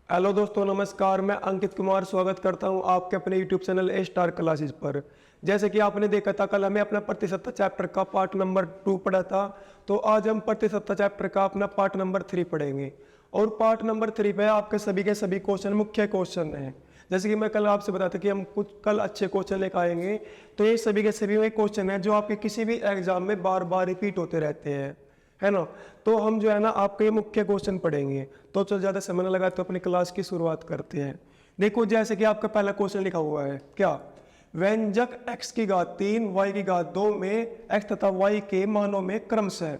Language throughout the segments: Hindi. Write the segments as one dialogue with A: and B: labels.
A: हेलो दोस्तों, नमस्कार। मैं अंकित कुमार स्वागत करता हूं आपके अपने यूट्यूब चैनल ए स्टार क्लासेस पर। जैसे कि आपने देखा था, कल हमें अपना प्रतिशतता चैप्टर का पार्ट नंबर 2 पढ़ा था। तो आज हम प्रतिशतता चैप्टर का अपना पार्ट नंबर 3 पढ़ेंगे। और पार्ट नंबर 3 पे आपके सभी के सभी क्वेश्चन मुख्य क्वेश्चन हैं। जैसे कि मैं कल आपसे बताया था कि हम कुछ कल अच्छे क्वेश्चन लेकर आएंगे। तो ये सभी के सभी वही क्वेश्चन हैं जो आपके किसी भी एग्जाम में बार बार रिपीट होते रहते हैं, है ना। तो हम जो है ना आपके ये मुख्य क्वेश्चन पढ़ेंगे। तो चलो ज़्यादा समय न लगा तो अपनी क्लास की शुरुआत करते हैं। देखो, जैसे कि आपका पहला क्वेश्चन लिखा हुआ है, क्या व्यंजक x की घात 3 y की घात 2 में x तथा y के मानों में क्रमशः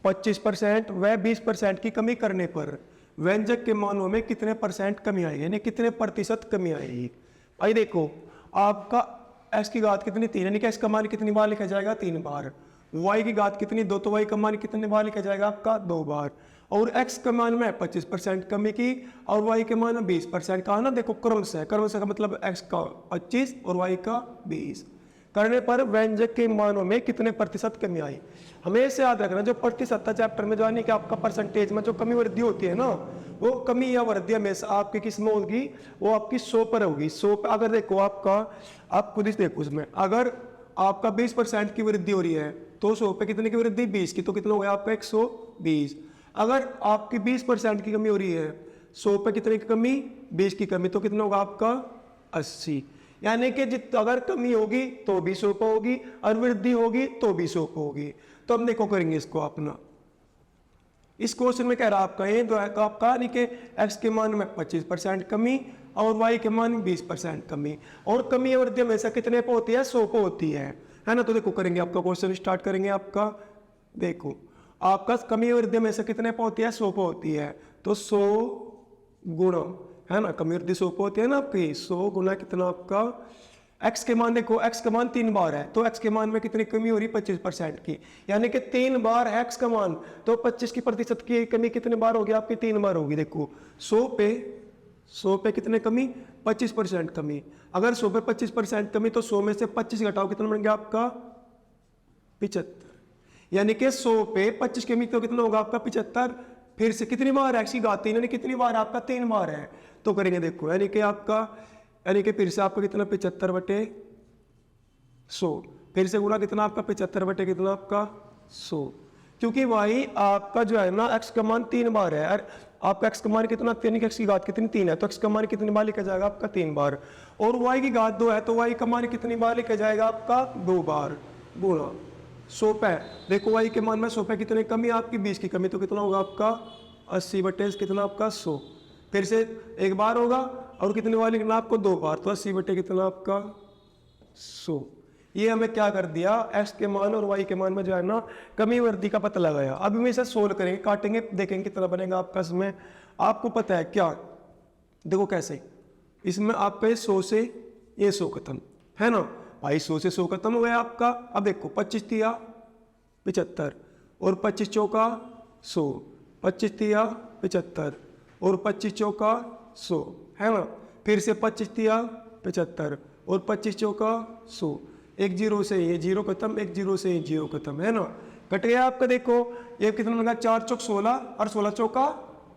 A: 25% व 20% की कमी करने पर व्यंजक के मानों में कितने परसेंट कमी आएगी, यानी कितने प्रतिशत कमी आएगी। भाई देखो, आपका x की घात कितनी 3, यानी कि x का मान कितनी बार लिखा जाएगा, 3 बार। y की घात कितनी 2, तो y का मान कितने बार लिखा जाएगा, आपका 2 बार। और x के मान में 25% कमी की और y के मान में 20% का ना। देखो, क्रमशः का मतलब x का 25 और y का 20 करने पर व्यंजक के मानों में कितने प्रतिशत कमी आई। हमेशा याद रखना, जो प्रतिशतता चैप्टर में जो यानी कि आपका परसेंटेज में जो कमी वृद्धि होती है ना, वो कमी या वृद्धि हमेशा आपकी किस में होगी, वो आपकी 100 पर होगी। 100 पर अगर देखो आपका, आप खुद ही देखो, उसमें अगर आपका 20% की वृद्धि हो रही है तो 100 पे कितने की वृद्धि, 20 की, तो कितना हो गया आपका 120। अगर आपकी 20% की कमी हो रही है, 100 पे कितने की कमी, 20 की कमी, तो कितना होगा आपका 80। यानी कि जित अगर कमी होगी तो भी 100 पे होगी और वृद्धि होगी तो भी 100 पे होगी। तो हम देखो करेंगे इसको अपना। इस क्वेश्चन में कह रहा आपका ये दो है, तो आपका यानी कि x के मान में 25% कमी और y के मान में 20% कमी। और कमी और वृद्धि हमेशा कितने पे होती है, 100 पे होती है ना। तो देखो करेंगे, आपका क्वेश्चन स्टार्ट करेंगे। आपका देखो, आपका कमी और वृद्धि हमेशा कितने पे होती है, 100 पे होती है। तो 100 गुणा, है ना, कमी वृद्धि 100 पे होती है ना आपकी, 100 गुणा कितना आपका x के मान। देखो x का मान 3 बार है, तो x के मान में कितनी कमी हो रही, 25% की। यानी कि 3 बार है x का मान, तो 25 की प्रतिशत की कमी कितने बार होगी आपकी, 3 बार होगी। देखो 100 पे कितने कमी, 25% कमी। अगर 100 पे 25% कमी, तो 100 में से 25 घटाओ, कितना बन गया आपका 75। यानी कि 100 पे 25 कमी तो कितना होगा आपका 75। फिर से कितनी बार x की घात 3, यानी कितनी बार आपका 3 बार है। तो करेंगे देखो, यानी कि आपका, यानी कि फिर से आपका कितना 75/100, फिर से गुणा कितना आपका 75 कितना आपका 100। क्योंकि भाई आपका जो है ना x का मान 3 बार है, और आपका x का मान कितना, यानी कि x की घात कितनी 3 है, तो x का मान कितनी बार लिखा जाएगा आपका 3 बार। और y की घात 2 है, तो y का मान कितनी बार लिखा जाएगा आपका 2 बार गुणा 100 पे। देखो y के मान में 100 पे कितनी कमी आपकी, 20 की कमी, तो कितना होगा आपका 80/, कितना आपका 100। फिर से एक बार होगा और कितनी बार लिखना आपको 2 बार, तो 80/ कितना आपका 100। ये हमें क्या कर दिया, x के मान और y के मान में जो है ना कमी वृद्धि का पता लगाया। अब हम इसे सोल्व करेंगे, काटेंगे, देखेंगे कितना बनेगा आपका। इसमें आपको पता है क्या, देखो कैसे, इसमें आपका ये 100 से ये 100 खत्म, है ना भाई। 100 से 100 खत्म हो गया आपका। अब देखो 25 तिया 75 और 25 चौका 100, 25 तिया 75 और 25 चौका 100, है ना। फिर से 25 तिया 75 और 25 चौका 100। एक जीरो से ये जीरो खत्म, एक जीरो से ये जीरो खत्म, है ना, कट गया आपका। देखो ये कितना लगा, 4 चौक 16 और 16 चौका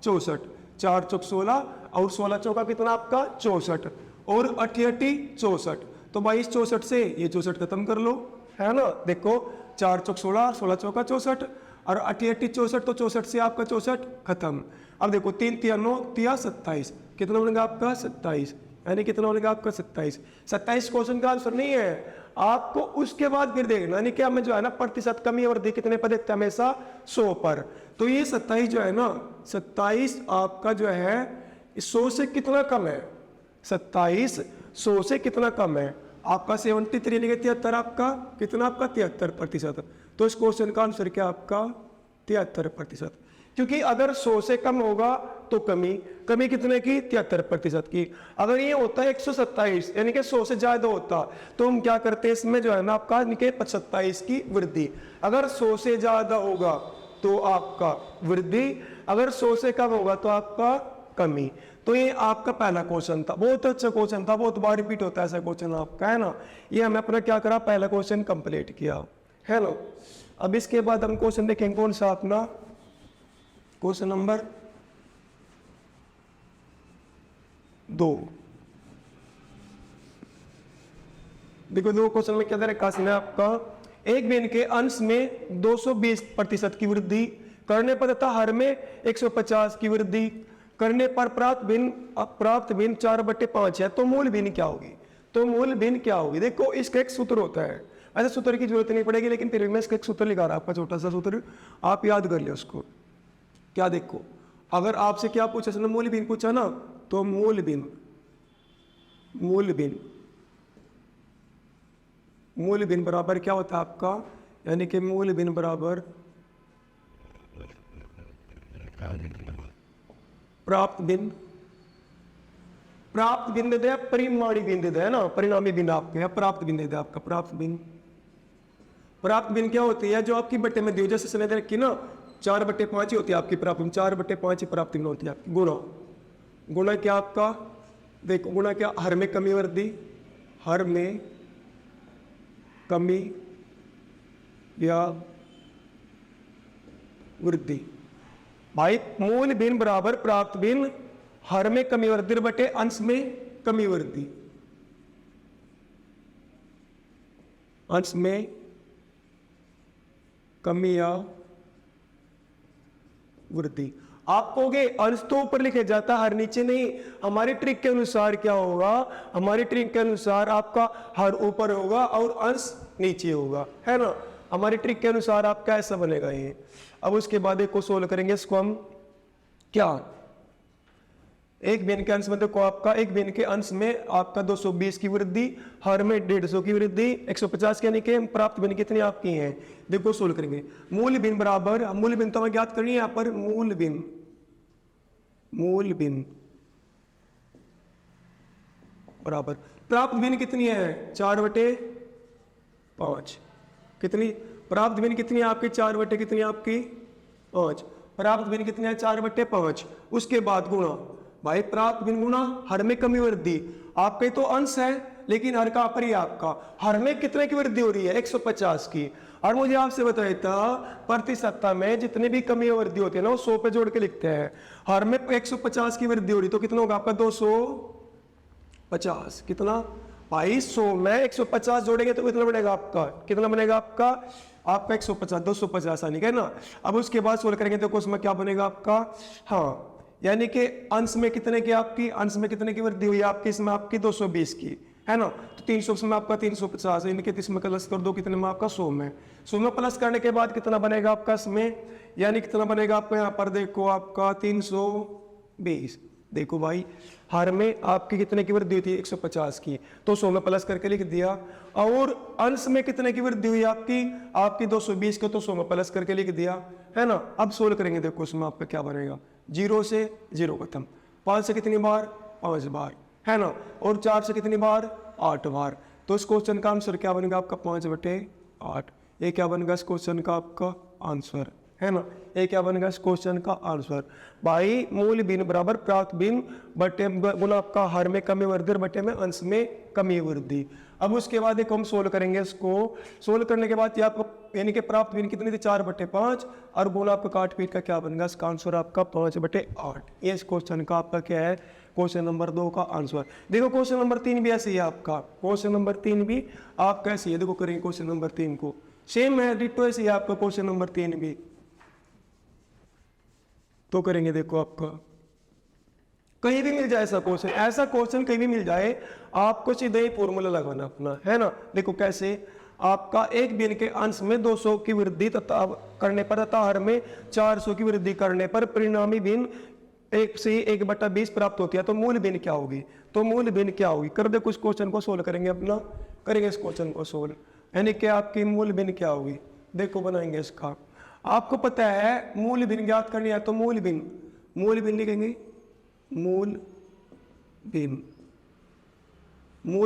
A: 64, 4 चौक 16 और 16 चौका कितना आपका 64 और 88 64। तो भाई इस 64 से ये 64 खत्म कर लो, है ना। देखो 4 चौक 16, 16 चौका 64 और 88 64, तो 64 से आपका 64 खत्म। अब देखो 3 तिया 9 तिया 27, कितना बनेगा आपका 27, यानी कितना बनेगा आपका 27। 27 क्वेश्चन का आंसर नहीं है, आपको उसके बाद फिर देखना, यानी कि हमें जो है ना प्रतिशत कमी और वृद्धि कितने पर देखते हैं, हमेशा 100 पर। तो ये 27 जो है ना, 27 आपका जो है 100 से कितना कम है, 27 100 से कितना कम है आपका 73, यानी कि 73 आपका कितना आपका 73%। तो इस क्वेश्चन का आंसर क्या आपका 73%। क्योंकि अगर 100 से कम होगा तो कमी, कमी कितने की 73% की। अगर ये होता है 127, यानी कि 100 से ज्यादा होता, तो हम क्या करते हैं इसमें जो है ना आपका 27 की वृद्धि। अगर 100 से ज्यादा होगा तो आपका वृद्धि, अगर 100 से कम होगा तो आपका कमी। तो ये आपका पहला क्वेश्चन था, बहुत अच्छा क्वेश्चन था, बहुत बार रिपीट होता है ऐसा क्वेश्चन आपका, है ना। ये हमें अपना क्या करा, पहला क्वेश्चन कंप्लीट किया, है ना। अब इसके बाद हम क्वेश्चन देखेंगे कौन सा अपना, क्वेश्चन नंबर 2। देखो दो क्वेश्चन में क्या दे रखा है आपका, एक भिन्न के अंश में 220% की वृद्धि करने पर तथा हर में 150 की वृद्धि करने पर प्राप्त भिन्न 4/5 है, तो मूल भिन्न क्या होगी? तो मूल भिन्न क्या होगी? देखो इसका एक सूत्र होता है, ऐसे सूत्र की जरूरत नहीं पड़ेगी, लेकिन फिर मैं इसका एक सूत्र लिखा रहा आपका छोटा सा सूत्र, आप याद कर लियो उसको। क्या देखो, अगर आपसे क्या पूछा सर, मूल भिन्न पूछा ना, तो मूल भिन्न बराबर क्या होता है आपका, यानी कि मूल भिन्न बराबर प्राप्त भिन्न दे दिया, परिमाणी भिन्न दे दिया ना, परिणामी भिन्न आपके है, प्राप्त भिन्न दे दिया आपका प्राप्त भिन्न क्या होती है? जो आपकी बट्टे में दियो, जैसे समय दे रखी ना 4/5 ही होती है आपकी प्राप्त भिन्न, 4/5 प्राप्त भिन्न होती है आपकी। गुणा क्या आपका, देखो गुणा क्या, हर में कमी वृद्धि, हर में कमी या वृद्धि। भाई मूल भिन्न बराबर प्राप्त भिन्न, हर में कमी वृद्धि बटे अंश में कमी वृद्धि, अंश में कमी या वृद्धि। आप कहोगे अंश तो ऊपर लिखे जाता है, हर नीचे नहीं। हमारी ट्रिक के अनुसार क्या होगा, हमारी ट्रिक के अनुसार आपका हर ऊपर होगा और अंश नीचे होगा, है ना। हमारी ट्रिक के अनुसार आपका ऐसा बनेगा ये। अब उसके बाद एक को सोल्व करेंगे, इसको हम क्या, एक भिन्न के अंश में देखो आपका, एक भिन्न के अंश में आपका 220 की वृद्धि, हर में 150 की वृद्धि, 150 यानी कि प्राप्त भिन्न कितनी आपकी हैं, देखो सोल्व करेंगे। मूल भिन्न बराबर, मूल भिन्न तो हमें ज्ञात करनी है यहाँ पर, मूल भिन्न बराबर प्राप्त भिन्न कितनी है, 4/5। कितनी प्राप्त भिन्न कितनी है आपकी, 4/, कितनी आपकी 5। प्राप्त भिन्न कितनी है, 4/5। उसके बाद गुणा, भाई प्राप्त भिन्न गुणा हर में कमी वृद्धि, आपके तो अंश है लेकिन हर का पर ही आपका, हर में कितने की वृद्धि हो रही है, 150 की। और मुझे आपसे बताया था प्रतिशतता में जितने भी कमी वृद्धि होती है ना, वो 100 पे जोड़ के लिखते हैं। हर में 150 की वृद्धि हो रही, तो कितना होगा आपका 250। कितना भाई, 100 में 150 जोड़ेंगे तो कितना बनेगा आपका, कितना बनेगा आपका 150, 250 आने का ना। अब उसके बाद सोल्व करेंगे तो उसमें क्या बनेगा आपका, हाँ यानी कि अंश में कितने की आपकी, अंश में कितने की वृद्धि हुई आपकी, इसमें आपकी 220 की, है ना। तो 300 में आपका 350 है, इनके इसमें प्लस कर दो, कितने में आपका 100 में। 100 में प्लस करने के बाद कितना बनेगा आपका इसमें, यानी कितना बनेगा आपका यहाँ पर देखो आपका 320। देखो भाई हर में आपकी कितने की वृद्धि हुई थी, 150 की, तो 100 में प्लस करके लिख दिया। और अंश में कितने की वृद्धि हुई आपकी 220 को, तो 100 में प्लस करके लिख दिया, है ना। अब सोल्व करेंगे, देखो उसमें आपका क्या बनेगा, 0 से 0 खत्म, 5 से कितनी बार, 5 बार, है ना। और 4 से कितनी बार, 8 बार। तो इस क्वेश्चन का आंसर क्या बनेगा आपका 5/8। ये क्या बनेगा इस क्वेश्चन का आपका आंसर, है ना। ये क्या बनेगा इस क्वेश्चन का आंसर। भाई मूल भिन्न बराबर प्राप्त भिन्न बटे गुना आपका हर में कमी वृद्धि बटे में अंश में कमी वृद्धि। अब उसके बाद एक हम सोल्व करेंगे, इसको सोल्व करने के बाद आपको यानी कि प्राप्त भिन्न कितनी थी, 4/5, और गुना आपका काट पीट का क्या बनेगा, इसका आंसर आपका 5/8। ये इस क्वेश्चन का आपका क्या है, क्वेश्चन नंबर 2 का आंसर। देखो क्वेश्चन नंबर 3 भी ऐसे ही है आपका, क्वेश्चन नंबर 3 भी आपका ऐसे ही है। देखो करेंगे क्वेश्चन नंबर 3 को, सेम है डिट्टो ऐसे ही है आपका क्वेश्चन नंबर 3 भी। तो करेंगे, देखो आपका कहीं भी मिल जाए ऐसा क्वेश्चन कहीं भी मिल जाए, आपको सीधे ही फॉर्मूला लगाना अपना, है ना। देखो कैसे, आपका एक भिन्न के अंश में 200 की वृद्धि तथा करने पर तथा हर में 400 की वृद्धि करने पर परिणामी भिन्न 1 से 1/20 प्राप्त होती है, तो मूल भिन्न क्या होगी, तो मूल भिन्न क्या होगी। कर दे कुछ क्वेश्चन को सोल्व करेंगे अपना, करेंगे इस क्वेश्चन को सोल्व, यानी कि आपकी मूल भिन्न क्या होगी। देखो बनाएंगे इसका, आपको पता है मूल भिन्न ज्ञात करनी है, तो मूल भिन्न लिखेंगे, मूल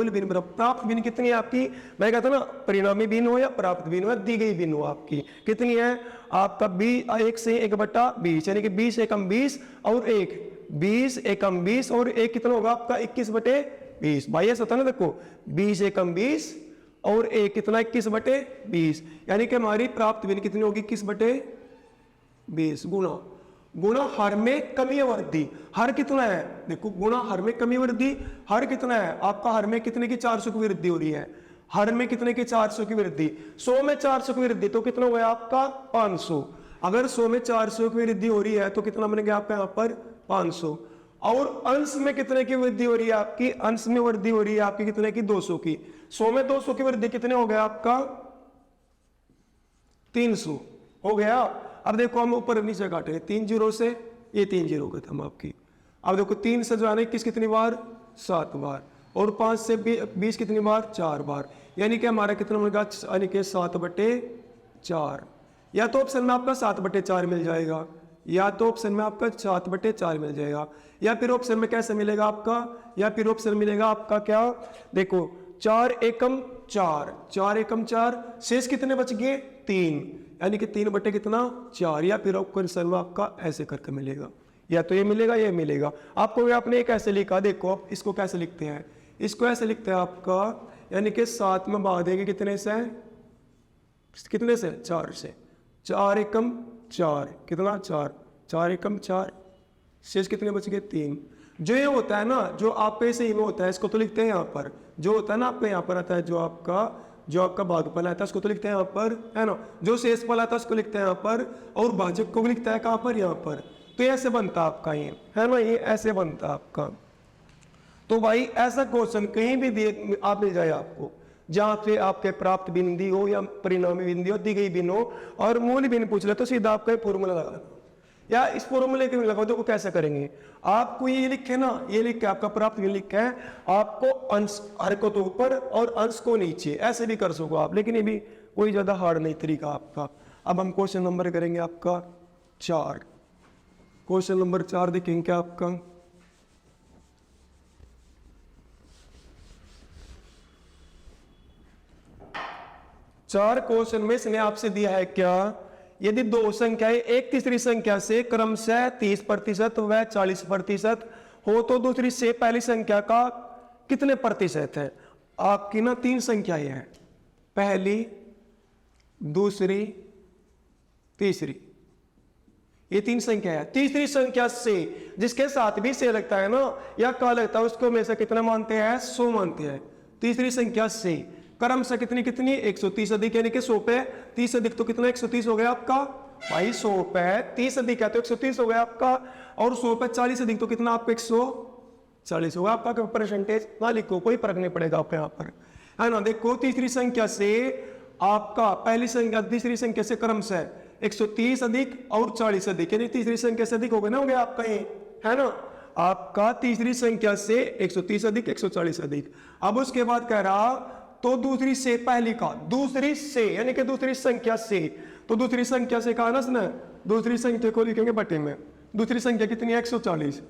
A: भिन्न बराबर प्राप्त भिन्न कितनी है आपकी, मैं कहता ना परिणामी भिन्न हो या प्राप्त भिन्न हो, दी गई भिन्न हो आपकी कितनी है आपका 1 से 1/20, यानी कि 20 एकम 20 और 1 20 एकम 20 और 1 कितना होगा आपका 21/20। भाई ऐसा होता ना, देखो 20 एकम 20 और 1 कितना 21/20, यानी कि हमारी प्राप्त भिन्न कितनी होगी 21/20 गुणा गुणा हर में कमी या वृद्धि, हर कितना है, देखो गुणा हर में कमी वृद्धि, हर कितना है आपका, हर में कितने की 400 की वृद्धि हो रही है, हर में कितने की 400 की वृद्धि, 100 में 400 की वृद्धि तो कितना हुआ आपका 500। अगर 100 में 400 की वृद्धि हो रही है तो कितना बनेगा आपका यहाँ पर 500। और अंश में कितने की वृद्धि हो रही है आपकी, अंश में वृद्धि हो रही है आपकी कितने की 200 की, 100 में 200 की वृद्धि कितने हो गया आपका 300 हो गया। अब देखो हम ऊपर नीचे काटे 3 जीरो से, ये 3 जीरो खत्म आपकी। अब देखो 3 से जो है ना 21 कितनी बार 7 बार, और 5 से 20 कितनी बार 4 बार, यानी कि हमारा कितना मिलेगा, यानी कि 7/4। या तो ऑप्शन में आपका 7/4 मिल जाएगा, या तो ऑप्शन में आपका 7/4 मिल जाएगा, या फिर ऑप्शन में कैसे मिलेगा आपका, या फिर ऑप्शन मिलेगा आपका क्या, देखो 4 एकम 4, 4 एकम 4, शेष कितने बच गए 3, यानी कि 3/4, या फिर ऑप्शन में आपका ऐसे करके मिलेगा, या तो ये मिलेगा ये मिलेगा आपको। आपने एक ऐसे लिखा, देखो आप इसको कैसे लिखते हैं, इसको ऐसे लिखते हैं आपका, यानी कि 7 में भाग देंगे कितने से, कितने से 4 से, 4 एकम 4 कितना 4, 4 एकम 4, शेष कितने बच गए 3। जो ये होता है ना, जो आपके सही में होता है इसको तो लिखते हैं यहाँ पर, जो होता है ना आपके यहाँ पर आता है, जो आपका भागफल आता है उसको तो लिखते हैं यहाँ पर, है ना, जो शेषफल आता है उसको लिखते हैं यहाँ पर, और भाजक को भी लिखता है कहाँ पर, यहाँ पर। तो ऐसे बनता आपका ये, है ना, ये ऐसे बनता आपका। तो भाई ऐसा क्वेश्चन कहीं भी दिए आप मिल जाए आपको, जहां पे आपके प्राप्त बिंदी हो या परिणामी बिंदी हो, दी गई बिन हो और मूल बिन पूछ ले, तो सीधा आपका फॉर्मूला लगा, या इस फॉर्मूले के लगाओ। देखो कैसे करेंगे, आपको ये लिखे ना, ये लिख के आपका प्राप्त बिन लिखा है, आपको अंश हर को तो ऊपर और अंश को नीचे, ऐसे भी कर सको आप, लेकिन ये भी कोई ज्यादा हार्ड नहीं तरीका आपका। अब हम क्वेश्चन नंबर करेंगे आपका 4, क्वेश्चन नंबर 4 देखेंगे क्या आपका, चार क्वेश्चन में इसने आपसे दिया है क्या, यदि दो संख्याएं एक तीसरी संख्या से क्रमशः 30% व 40% हो तो दूसरी से पहली संख्या का कितने प्रतिशत है। आपकी ना 3 संख्याएं हैं, पहली दूसरी तीसरी, ये 3 संख्या है। तीसरी संख्या से जिसके साथ भी से लगता है ना या का लगता है उसको में से कितना मानते हैं 100 मानते हैं। तीसरी संख्या से क्रम से कितनी 130 अधिक, यानी कि 100 पे 30 अधिक तो कितना 130 हो गया आपका भाई, 100 पे 30 अधिक है तो 130 हो गया आपका, और 100 पे 40 अधिक तो कितना आपका 140 होगा आपका। परसेंटेज ना लिखो, कोई फर्क नहीं पड़ेगा आपको यहाँ पर, है ना। देखो तीसरी संख्या से आपका पहली संख्या तीसरी संख्या से क्रम से 130 अधिक और 40 अधिक, यानी तीसरी संख्या से अधिक हो गया आपका ये, है ना। आपका तीसरी संख्या से 130 अधिक 140 अधिक। अब उसके बाद कह रहा तो दूसरी से पहली का, दूसरी से यानी कि दूसरी संख्या से, तो दूसरी संख्या से कहा ना इसने, दूसरी संख्या को लिखेंगे बटे में, दूसरी संख्या कितनी है 140,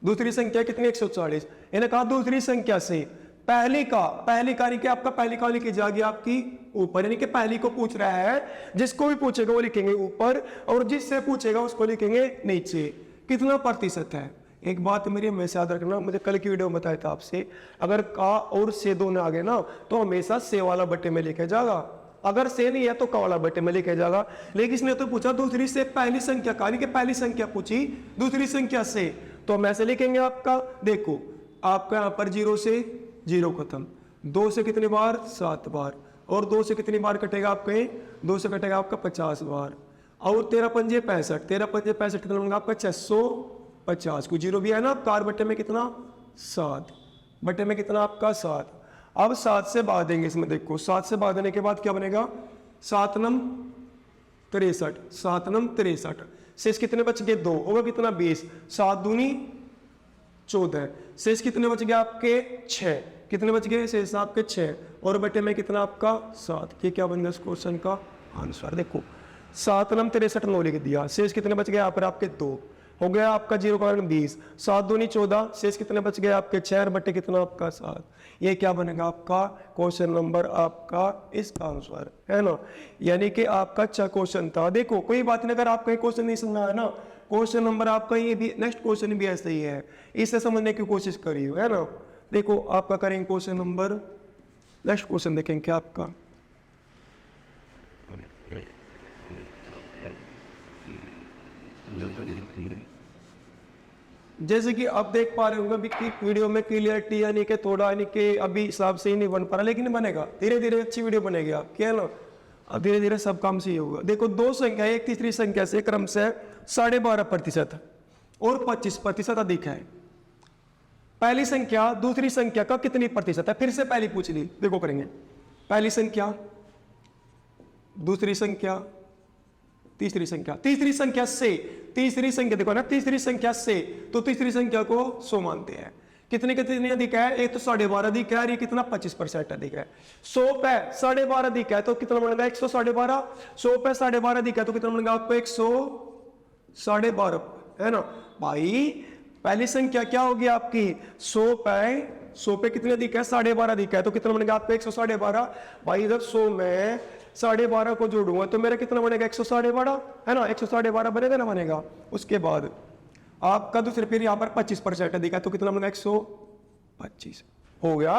A: दूसरी संख्या कितनी 140, इन्हें कहा दूसरी संख्या से पहली का, पहली का यानी कि आपका पहली का लिखी जाएगी आपकी ऊपर, यानी कि पहली को पूछ रहा है, जिसको भी पूछेगा वो लिखेंगे ऊपर और जिससे पूछेगा उसको लिखेंगे नीचे। कितना प्रतिशत है, एक बात मेरी हमेशा याद रखना, मुझे कल की वीडियो में बताया था आपसे, अगर का और से दोनों आ गए ना तो हमेशा से वाला बटे में लिखे जाएगा, अगर से नहीं है तो का वाला बटे में लिखे जाएगा। लेकिन इसने तो पूछा दूसरी से पहली संख्या का, यानी कि पहली संख्या पूछी दूसरी संख्या से, तो हम ऐसे लिखेंगे आपका, देखो आपका यहाँ पर 0 से 0 खत्म, 2 से कितनी बार 7 बार, और 2 से कितनी बार कटेगा आपके, 2 से कटेगा आपका 50 बार, और 13 पंजे 65, 13 पंजे 65 कितना होगा आपका 650, को 0 भी है ना, 4 बटे में कितना 7, बटे में कितना आपका 7। अब 7 से भाग देंगे इसमें, देखो 7 से भाग देने के बाद क्या बनेगा 7 नम 63, 7 नम 63, शेष कितने बच गए 2, होगा कितना 20, 7 दूनी 14, शेष कितने बच गए आपके 6, कितने बच गए शेष आपके 6, और बटे में कितना आपका 7। ये क्या बन गया इस क्वेश्चन का आंसर। देखो 7 नम 63 9 लिख दिया, शेष कितने बच गए यहाँ पर आपके 2, हो गया आपका 0 का 20, 7 दूनी 14, शेष कितने बच गए आपके 6 बटे कितना आपका 7। ये क्या बनेगा आपका क्वेश्चन नंबर आपका इसका आंसर, है ना। यानी कि आपका अच्छा क्वेश्चन था। देखो कोई बात नहीं, अगर आपका ये क्वेश्चन नहीं समझ आया ना, क्वेश्चन नंबर आपका ये भी नेक्स्ट क्वेश्चन भी ऐसा ही है, इसे समझने की कोशिश करिए, है ना। देखो आपका करेंगे क्वेश्चन नंबर, नेक्स्ट क्वेश्चन देखेंगे क्या आपका, जैसे कि आप देख पा रहे होंगे अभी की वीडियो में क्लियरिटी यानी कि थोड़ा यानी कि अभी हिसाब से ही नहीं बन पा रहा, लेकिन बनेगा धीरे धीरे अच्छी वीडियो बनेगी आप क्या है ना। अब धीरे धीरे सब काम सही होगा। देखो दो संख्या एक तीसरी संख्या से क्रम से 12.5% और 25% अधिक है। पहली संख्या दूसरी संख्या का कितनी प्रतिशत है? फिर से पहली पूछ ली, देखो करेंगे। पहली संख्या, दूसरी संख्या, तीसरी संख्या। तीसरी संख्या से, तीसरी संख्या देखो ना, तीसरी संख्या से तो तीसरी संख्या को 100 मानते हैं। कितने कितने अधिक है? एक तो 12.5 अधिक है और ये कितना 25% अधिक है। 100 पे 12.5 अधिक है तो कितना बनेगा? 100 12.5। 100 पे 12.5 अधिक है तो कितना बनेगा आपको? 100 12.5 है ना भाई। पहली संख्या क्या होगी आपकी? 100 पे कितने अधिक है? 12.5 अधिक है तो कितना बनेगा आपको? 100 12.5। भाई जब 100 में 12.5 को जोड़ूंगा तो मेरा कितना बनेगा? 100 12.5 है ना। 100 12.5 बनेगा ना, बनेगा। उसके बाद आपका दूसरे फिर यहाँ पर 25% अधिक है तो कितना बनेगा? 125 हो गया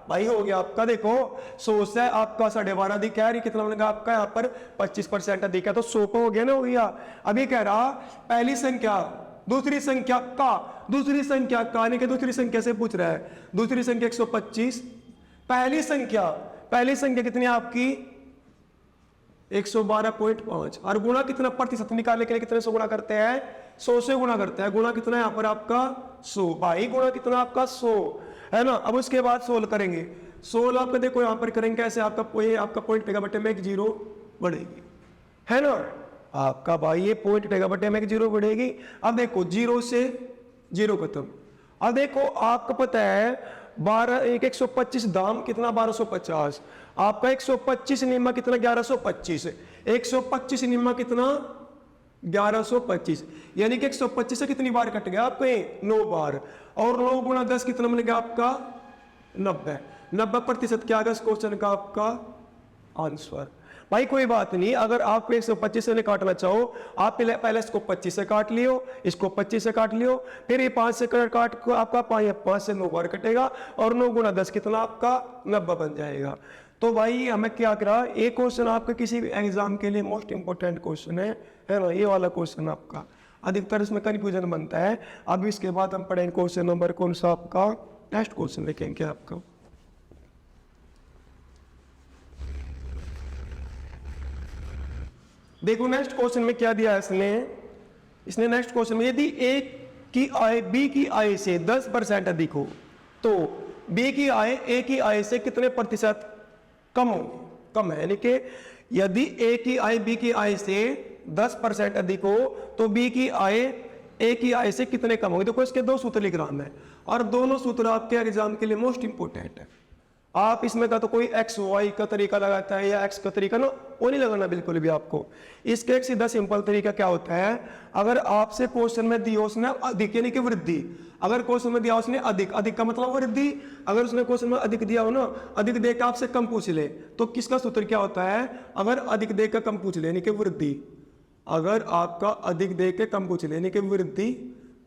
A: भाई, हो गया आपका। देखो 100 से आपका 12.5 अधिक है, कितना बनेगा आपका? यहाँ पर 25% अधिक है तो 100 पे हो गया ना, हो गया। अभी कह रहा पहली संख्या दूसरी संख्या का, दूसरी संख्या का यानी कि दूसरी संख्या से पूछ रहा है। दूसरी संख्या 125, पहली संख्या कितनी है आपकी? 112.5 और गुणा कितना प्रतिशत निकालने के लिए कितने से गुणा करते हैं? 100 से गुणा करते हैं। गुणा कितना है यहाँ पर आपका? 100 भाई, गुणा कितना आपका? 100 है ना। अब उसके बाद सोल्व करेंगे। सोल्व आपका देखो यहाँ पर करेंगे कैसे? आपका पॉइंट पेगा बटे में एक 0 बढ़ेगी है ना आपका भाई, ये पॉइंट पेगा बटे में एक 0 बढ़ेगी। अब देखो 0 से 0 खत्म। अब देखो आपको पता है 125 दाम कितना? 1250। आपका 125 निम्मा कितना? 1125। 125 निम्मा कितना? 1125 यानी कि 125 से कितनी बार कट गया आपके? 9 बार। और 9 गुणा 10 कितना मिलेगा आपका? 90। 90% क्या आ गया इस क्वेश्चन का आपका आंसर। भाई कोई बात नहीं, अगर आप 125 से काटना चाहो आप पहले इसको 25 से काट लियो, इसको 25 से काट लियो, फिर ये 5 से काट को आपका 5 से 9 बार कटेगा और 9 गुणा 10 कितना आपका? 90 बन जाएगा। तो भाई हमें क्या करा, एक क्वेश्चन आपका किसी भी एग्जाम के लिए मोस्ट इंपोर्टेंट क्वेश्चन है ना, ये वाला क्वेश्चन आपका अधिकतर इसमें कंफ्यूजन बनता है। अब इसके बाद हम पढ़ेंगे क्वेश्चन नंबर कौन सा आपका? नेक्स्ट क्वेश्चन देखेंगे आपका। देखो नेक्स्ट क्वेश्चन में क्या दिया है इसने नेक्स्ट क्वेश्चन में यदि ए की आय बी की आय से 10% अधिक हो तो बी की आय ए की आय से कितने प्रतिशत कम होगी? कम है, यानी कि यदि ए की आय बी की आय से 10% अधिक हो तो बी की आय ए की आय से कितने कम होगी? देखो इसके दो सूत्र लिख रहा मैं और दोनों सूत्र आपके एग्जाम के लिए मोस्ट इंपोर्टेंट है। आप इसमें का तो कोई एक्स वाई का तरीका लगाता है या एक्स का तरीका ना, वो नहीं लगाना बिल्कुल भी आपको। इसके एक सीधा सिंपल तरीका क्या होता है, अगर आपसे क्वेश्चन में दिया उसने अधिक यानी कि वृद्धि, अगर क्वेश्चन में दिया उसने अधिक, अधिक का मतलब वृद्धि, अगर उसने क्वेश्चन में अधिक दिया हो ना, अधिक देकर आपसे कम पूछ ले तो किसका सूत्र क्या होता है? अगर अधिक देकर कम पूछ ले यानी कि वृद्धि, अगर आपका अधिक देकर कम पूछ ले यानी कि वृद्धि,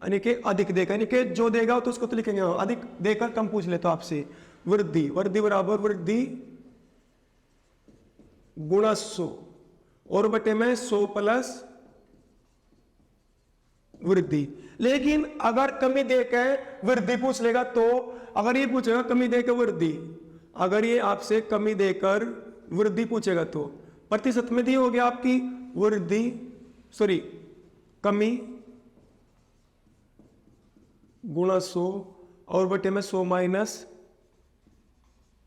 A: यानी कि अधिक देकर यानी कि जो देगा तो उसको तो लिखेंगे, अधिक देकर कम पूछ ले तो आपसे वृद्धि, वृद्धि बराबर वृद्धि गुणा 100 और बटे में 100 प्लस वृद्धि। लेकिन अगर कमी देकर वृद्धि पूछ लेगा तो, अगर ये पूछेगा कमी देकर वृद्धि, अगर ये आपसे कमी देकर वृद्धि पूछेगा तो प्रतिशत में दी होगी आपकी वृद्धि, सॉरी कमी गुणा 100 और बटे में 100 माइनस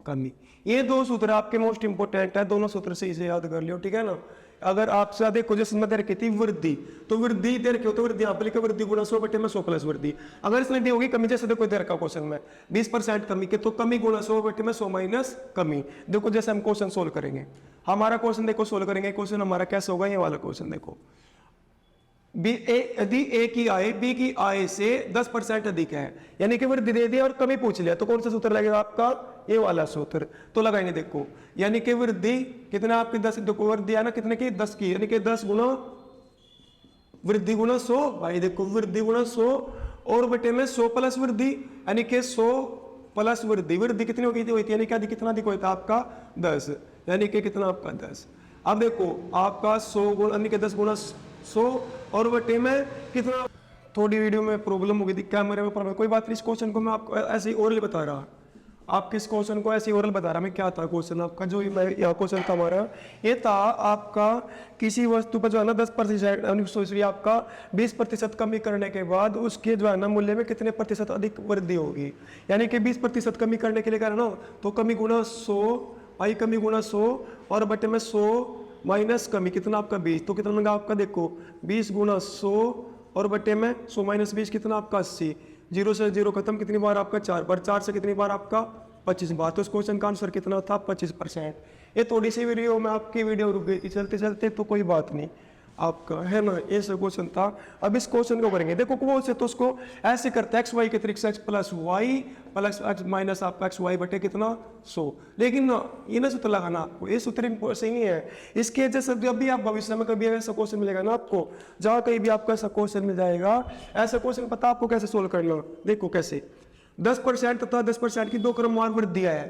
A: कमी। ये दो सूत्र आपके मोस्ट इंपोर्टेंट है, दोनों सूत्र से इसे याद कर लियो, ठीक है ना। अगर आपसे देखो जैसे मैं दे रखी थी वृद्धि, तो वृद्धि दे रखी हो तो वृद्धि यहाँ पर लिखे वृद्धि गुणा 100 बटे में 100 प्लस वृद्धि। अगर इसने दी होगी कमी, जैसे देखो दे रखा क्वेश्चन में 20% कमी के, तो कमी गुणा 100 बटे में 100 माइनस कमी। देखो जैसे हम क्वेश्चन सोल्व करेंगे, हमारा क्वेश्चन देखो सोल्व करेंगे, क्वेश्चन हमारा कैसे होगा, ये वाला क्वेश्चन देखो, यदि ए की आय बी की आय से 10% अधिक है यानी कि वृद्धि दे दिया और कमी पूछ लिया, तो कौन सा सूत्र लगेगा आपका? ये वाला सूत्र। तो लगाएंगे देखो, यानी कि वृद्धि कितना आपकी 10, देखो वृद्धि है ना कितने की? 10 की, यानी कि 10 गुना वृद्धि गुना 100। भाई देखो वृद्धि गुना 100 और बटे में 100 प्लस वृद्धि, यानी कि 100 प्लस वृद्धि। वृद्धि कितनी हो गई थी? यानी कि कितना अधिक होता है आपका? 10, यानी कि कितना आपका 10। अब देखो आपका 100 गुणा यानी कि 10 गुणा 100 और बटे में कितना। थोड़ी वीडियो में प्रॉब्लम हो गई थी, कैमरे में प्रॉब्लम, कोई बात नहीं। इस क्वेश्चन को मैं आपको ऐसे ही ओरल बता रहा, आपके इस क्वेश्चन को ऐसे ही ओरल बता रहा मैं। क्या था क्वेश्चन आपका, जो यहाँ क्वेश्चन था हमारा, ये था आपका किसी वस्तु पर जो है ना 10% आपका 20% कमी करने के बाद उसके जो है ना मूल्य में कितने प्रतिशत अधिक वृद्धि होगी। यानी कि 20% कमी करने के लिए कह रहा ना, तो कमी गुना 100, आई कमी गुना 100 और बटे में 100 माइनस कमी कितना आपका 20, तो कितना मिलेगा आपका, देखो 20 गुना 100 और बटे में 100 माइनस 20 कितना आपका 80। 0 से 0 खत्म, कितनी बार आपका 4 बार, 4 से कितनी बार आपका 25 बार। तो इस क्वेश्चन का आंसर कितना था 25%। ये थोड़ी सी वीडियो में आपकी वीडियो रुक गई थी चलते चलते, तो कोई बात नहीं आपका है ना, ये सब क्वेश्चन था। अब इस क्वेश्चन को करेंगे, देखो कौन से, तो उसको ऐसे करते हैं एक्स वाई के तरीके से, X plus Y plus X minus आपका एक्स वाई बटे कितना 100। लेकिन ना ये ना सूत्र लगाना आपको, ये सूत्र सही नहीं है। इसके जैसे जब भी आप भविष्य में कभी ऐसा क्वेश्चन मिलेगा ना आपको, जहाँ कहीं भी आपको ऐसा क्वेश्चन मिल जाएगा, ऐसा क्वेश्चन पता आपको कैसे सोल्व करना। देखो कैसे, 10% तथा 10% की दो क्रमवार वृद्धि है।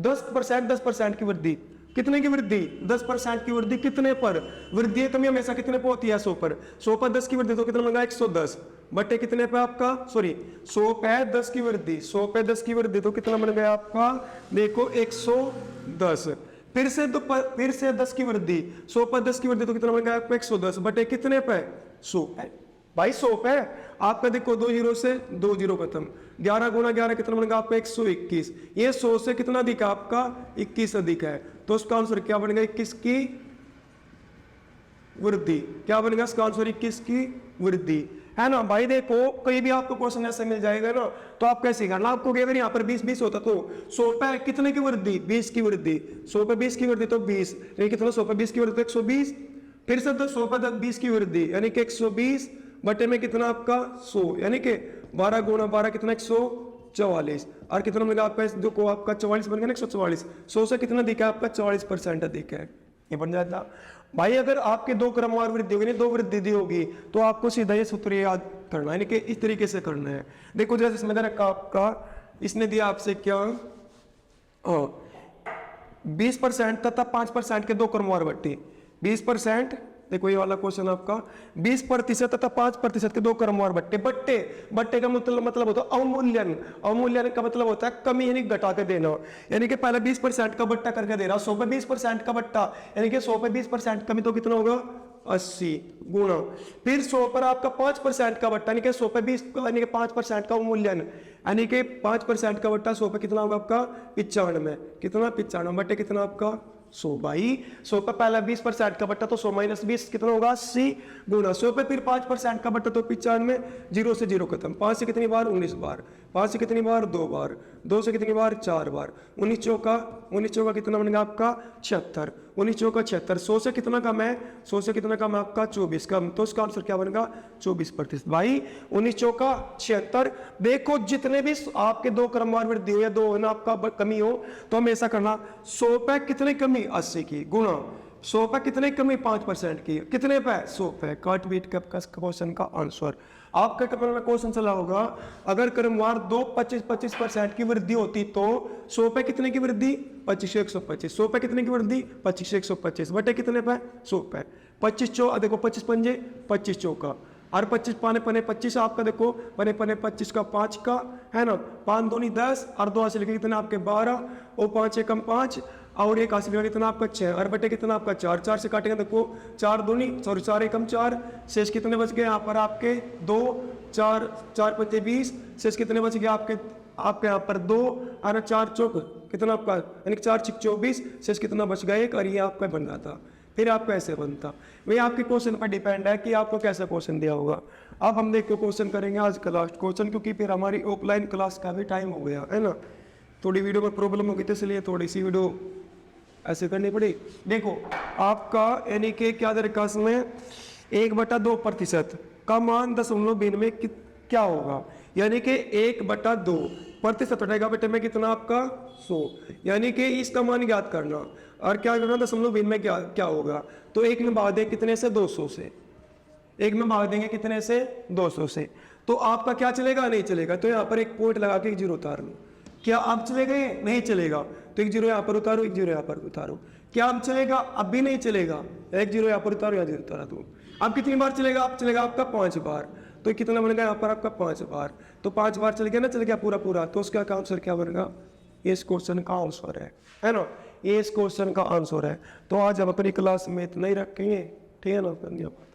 A: 10% 10% की वृद्धि, कितने की वृद्धि, 10% की वृद्धि कितने पर, वृद्धि कमी हमेशा कितने पर होती है 100 पर। 100 पर 10 की वृद्धि तो कितना मिलेगा 110 बटे कितने पे आपका, सॉरी 100 पे 10 की वृद्धि, 100 पे 10 की वृद्धि तो कितना बन गया आपका, देखो 110। फिर से 10 की वृद्धि, 100 पर 10 की वृद्धि तो कितना बन गया आपका 110 बटे कितने पे 100 भाई 100 पे आपका, देखो 2 जीरो से 2 जीरो खत्म, 11 गुना 11 कितना बनेगा आपका 121। ये 100 से कितना अधिक है आपका 21 अधिक है, तो उसका आंसर क्या बनेगा 21 की वृद्धि। क्या बनेगा इसका आंसर 21 की वृद्धि, है ना भाई। देखो कहीं भी आपको क्वेश्चन ऐसा मिल जाएगा ना, तो आप कैसे करना, आपको अगर यहाँ पर 20 होता तो 100 पे कितने की वृद्धि 20 की वृद्धि, 100 पे 20 की वृद्धि तो 20, कितना 100 पे 20 की वृद्धि तो 120, फिर से तो 100 पे 20 की वृद्धि यानी कि 120 बटे में कितना आपका 100, यानी कि 12 गुना 12 कितना 144, और कितना मिलेगा आपका देखो आपका 44 बन गया ना 144। 100 से कितना अधिक है आपका 44% अधिक है, ये बन जाता भाई। अगर आपके दो क्रमवार वृद्धि होगी, दो वृद्धि दी होगी, तो आपको सीधा ये सूत्र याद करना है, यानी कि इस तरीके से करना है। देखो जैसे इसमें रखा आपका, इसने दिया आपसे क्या 20% तथा 5% के दो क्रमवार वृद्धि। 20%, देखो ये वाला क्वेश्चन आपका 20% तथा 5% के दो क्रमवार बट्टे। बट्टे का मतलब होता है अवमूल्यन। अवमूल्यन का मतलब होता है कमी यानी घटा के देना, यानी कि पहले 20% का बट्टा करके दे रहा, 100 पे 20% का बट्टा, यानी कि 100 पे 20% कमी तो कितना होगा 80 गुना, फिर 100 पर आपका 5% का बट्टा, यानी कि 100 पे 20 यानी कि 5% का अवमूल्यन, यानी कि 5% का बट्टा 100 पे कितना होगा आपका 95, कितना 95 बट्टे कितना आपका 100 भाई। 100 पे पहला 20% का बट्टा तो 100 माइनस 20 कितना होगा 80 गुना 100 पे फिर 5% का बट्टा तो 95, 0 से 0 खत्म, 5 से कितनी बार 19 बार, 5 से कितनी बार 2 बार, 2 से कितनी बार 4 बार, 19 चौका कितना बनेगा आपका 76, 19 चौका 76। 100 से कितना कम है, 100 से कितना कम है आपका 24 कम, तो इसका आंसर क्या बनेगा 24% भाई। 19 चौका 76। देखो जितने भी आपके दो क्रमवार वृद्धि हो या दो ना आपका कमी हो, तो हमेशा करना 100 पे कितने कमी 80 की गुना 100 पे कितने कमी 5% की, कितने पे 100 पे। काट बीट का क्वेश्चन का आंसर आपका कपड़ा में क्वेश्चन चला होगा, अगर क्रमवार दो 25% की वृद्धि होती तो 100 पे कितने की वृद्धि 25 125, 100 पे कितने की वृद्धि 25 125 बटे कितने पे 100 पे। 25 चौ देखो 25 पंजे 25 चौका, और 25 पाने पने 25 आपका देखो पने पने 25 का 5 का है ना, 5 दूनी 10 और 2 हासिल कितना आपके 12 और 5 एकम 5 और एक हासिल कितना आपका 6 और बटे कितना आपका 4, 4 से काटेंगे देखो 4 दूनी 4 एकम 4, शेष कितने बच गए यहाँ पर आपके 2 4 4 पंजे 20, शेष कितने बच गए आपके यहाँ पर 2 और 4 चौक कितना आपका यानी 4 6 24, शेष कितना बच गया 1 और ये आपका बन जाता। फिर आपको ऐसे बनता, वही आपके क्वेश्चन पर डिपेंड है कि आपको कैसा क्वेश्चन दिया होगा। अब हम देखो क्वेश्चन करेंगे आज का लास्ट क्वेश्चन, क्योंकि फिर हमारी ऑफलाइन क्लास का भी टाइम हो गया है ना, थोड़ी वीडियो में प्रॉब्लम हो गई थी इसलिए थोड़ी सी वीडियो ऐसे करनी पड़ी। देखो आपका यानी कि क्या दरख्वा में 1/2% का मान 0.92 में क्या होगा, यानी कि 1/2% हटेगा बटे में कितना आपका 100, यानी कि इसका मान ज्ञात करना और क्या करना 0.92 में क्या होगा, तो 1 में भाग देंगे कितने से 200 से, 1 में भाग देंगे कितने से 200 से, तो आपका क्या चलेगा नहीं चलेगा, तो यहाँ पर एक पॉइंट लगा के 1 जीरो उतार लो। क्या अब चलेगा ये नहीं चलेगा, तो 1 जीरो यहाँ पर उतारो 1 जीरो यहाँ पर उतारो। क्या अब चलेगा अब भी नहीं चलेगा, 1 जीरो यहाँ पर उतारो 1 जीरो उतारा, तो अब कितनी बार चलेगा, आप चलेगा आपका 5 बार, तो कितना बनेगा यहाँ पर आपका 5 बार, तो 5 बार चल गया ना, चल गया पूरा पूरा, तो उसका आंसर क्या बनेगा, ये इस क्वेश्चन का आंसर है ना, ये इस क्वेश्चन का आंसर है। तो आज हम अपनी क्लास में इतना ही रखेंगे, ठीक है ना, धन्यवाद।